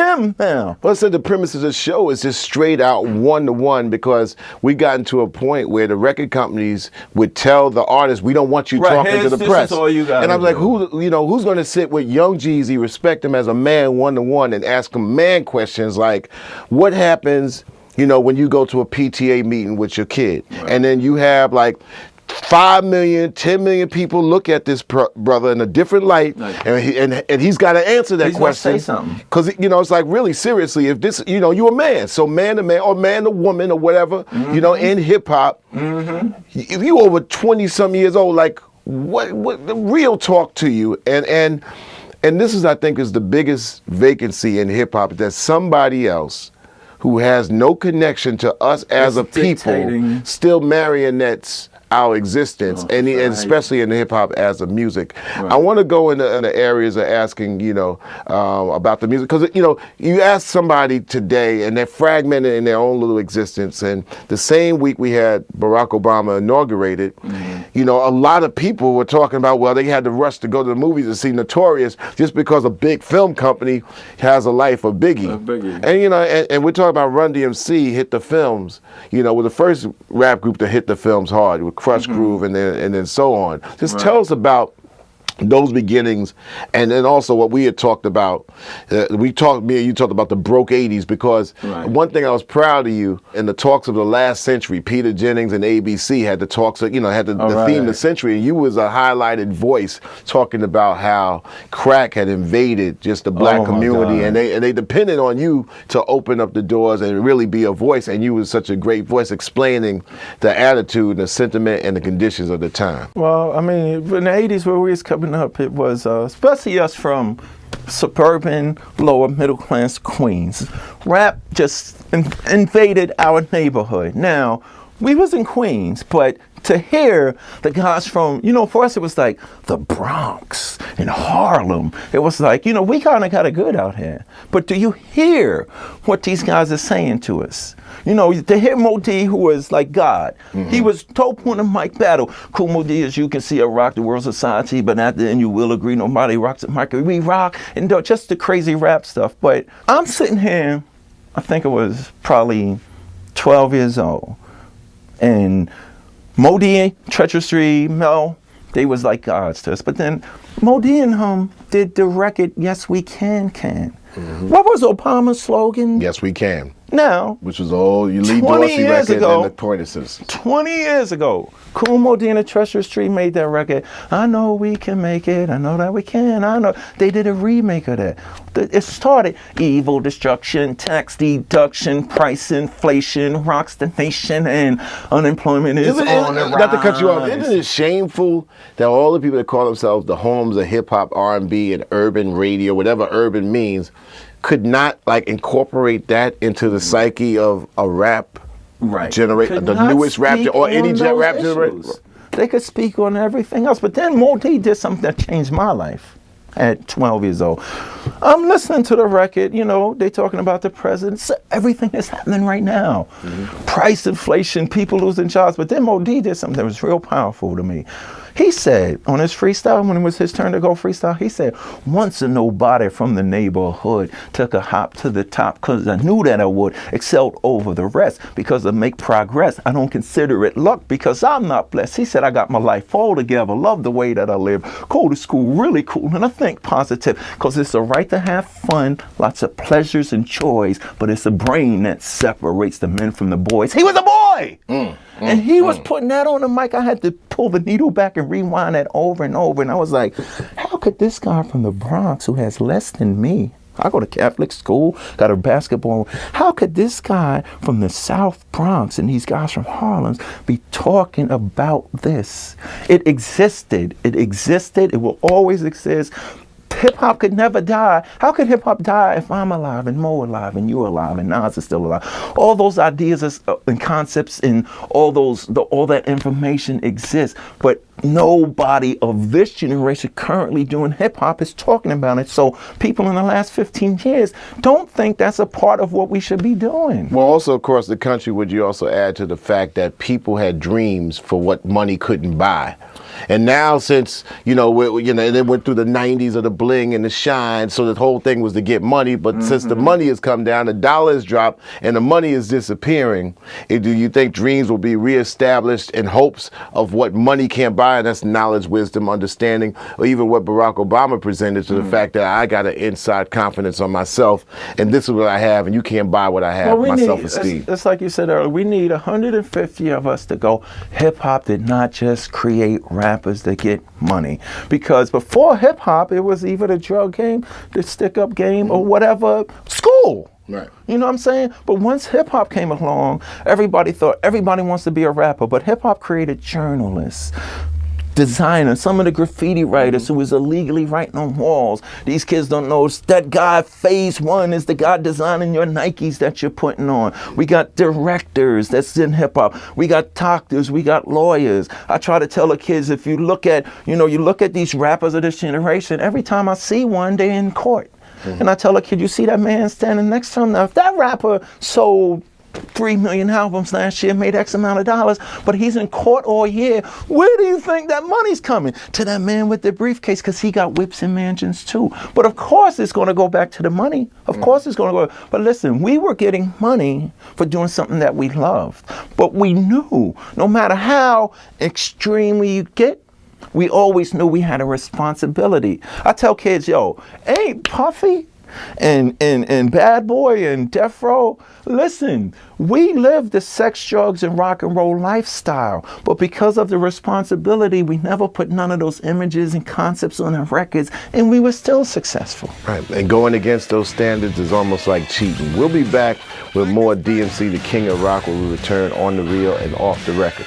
him now. Well, so the premise of the show is just straight out one-to-one, because we got into a point where the record companies would tell the artists, we don't want you talking to the press. This is all you got. And I'm like, who's going to sit with Young Jeezy, respect him as a man one-to-one, and ask him man questions like, what happens, when you go to a PTA meeting with your kid, and then you have like 5 million, 10 million people look at this brother in a different light, and he's got to answer that question. He's gonna say something. Because, it's like, really, seriously, if this, you a man, so man to man, or man to woman, or whatever, in hip-hop, if you over 20-some years old, like, what the real talk to you, and this is, I think, is the biggest vacancy in hip-hop, that somebody else who has no connection to us as a people still marionettes our existence, and especially in hip hop as a music. I want to go into the areas of asking, about the music, because you ask somebody today, and they're fragmented in their own little existence. And the same week we had Barack Obama inaugurated, a lot of people were talking about, well, they had to rush to go to the movies to see Notorious just because a big film company has a life of Biggie. And and we're talking about Run DMC hit the films, with the first rap group to hit the films hard, with Crush Groove and then so on. Just tell us about those beginnings, and then also what we had talked about. Me and you talked about the broke 80s, because one thing I was proud of you in the talks of the last century, Peter Jennings and ABC had the talks, had the theme of the century, and you was a highlighted voice talking about how crack had invaded just the black community, and they depended on you to open up the doors and really be a voice, and you was such a great voice explaining the attitude and the sentiment and the conditions of the time. Well, I mean, in the 80s where we was coming up, it was especially us from suburban, lower middle class Queens. Rap just invaded our neighborhood. Now, we was in Queens, but to hear the guys from, for us it was like the Bronx and Harlem. It was like, we kind of got it good out here. But do you hear what these guys are saying to us? To hear Mo D, who was like God. He was top on the mic battle. Cool Mo D, as you can see, I rock the world society, but at the end you will agree nobody rocks the mic. We rock, and just the crazy rap stuff. But I'm sitting here, I think it was probably 12 years old, and Mo D, Treacherous Street, Mel, they was like gods to us. But then Mo D and him did the record, Yes We Can. What was Obama's slogan? Yes, we can. Now, which was all you lead Dorsey record and the Pointers. 20 years ago, Cool Mo D and the Treacherous Street made that record. I know we can make it. I know that we can. I know. They did a remake of that. It started evil, destruction, tax deduction, price inflation rocks the nation, and unemployment is on the rise. Not to cut you off, isn't it shameful that all the people that call themselves the homes of hip hop, R&B, and urban radio, whatever urban means, could not incorporate that into the psyche of a rap generation, the newest rap or any rap generation? They could speak on everything else, but then Mo D did something that changed my life at 12 years old. I'm listening to the record, they talking about the president, everything that's happening right now. Price inflation, people losing jobs, but then Mo D did something that was real powerful to me. He said on his freestyle, when it was his turn to go freestyle, he said, once a nobody from the neighborhood took a hop to the top, because I knew that I would, excelled over the rest, because I make progress. I don't consider it luck, because I'm not blessed. He said, I got my life all together, love the way that I live, go to school, really cool, and I think positive, because it's a right to have fun, lots of pleasures and joys, but it's a brain that separates the men from the boys. He was a boy! And he was putting that on the mic. I had to pull the needle back and rewind that over and over. And I was like, how could this guy from the Bronx, who has less than me, I go to Catholic school, got a basketball, how could this guy from the South Bronx and these guys from Harlem be talking about this? It existed. It will always exist. Hip-hop could never die. How could hip-hop die if I'm alive and Mo alive and you alive and Nas is still alive? All those ideas and concepts and all that information exists, but nobody of this generation currently doing hip-hop is talking about it. So people in the last 15 years don't think that's a part of what we should be doing. Well, also across the country, would you also add to the fact that people had dreams for what money couldn't buy? And now since, you know, and it went through the 90s of the bling and the shine, so the whole thing was to get money. But since the money has come down, the dollar has dropped, and the money is disappearing, do you think dreams will be reestablished in hopes of what money can't buy, and that's knowledge, wisdom, understanding, or even what Barack Obama presented to the fact that I got an inside confidence on myself, and this is what I have, and you can't buy what I have, my self-esteem. It's like you said earlier, we need 150 of us to go, hip-hop did not just create rappers that get money. Because before hip-hop, it was either the drug game, the stick-up game, or whatever, school. Right. You know what I'm saying? But once hip-hop came along, everybody thought everybody wants to be a rapper, but hip-hop created journalists, designers, some of the graffiti writers who was illegally writing on walls. These kids don't know that guy, Phase One, is the guy designing your Nikes that you're putting on. We got directors that's in hip hop. We got doctors, we got lawyers. I try to tell the kids, if you look at these rappers of this generation, every time I see one, they're in court. And I tell a kid, you see that man standing next to him? Now, if that rapper sold 3 million albums last year, made X amount of dollars, but he's in court all year, where do you think that money's coming? To that man with the briefcase, because he got whips and mansions too. But of course it's going to go back to the money. Of course it's going to go. But listen, we were getting money for doing something that we loved. But we knew, no matter how extreme we get, we always knew we had a responsibility. I tell kids, yo, ain't Puffy and Bad Boy and Death Row, listen, we live the sex, drugs, and rock and roll lifestyle, but because of the responsibility, we never put none of those images and concepts on our records, and we were still successful. Right, and going against those standards is almost like cheating. We'll be back with more DMC, the King of Rock, when we return on the reel and off the record.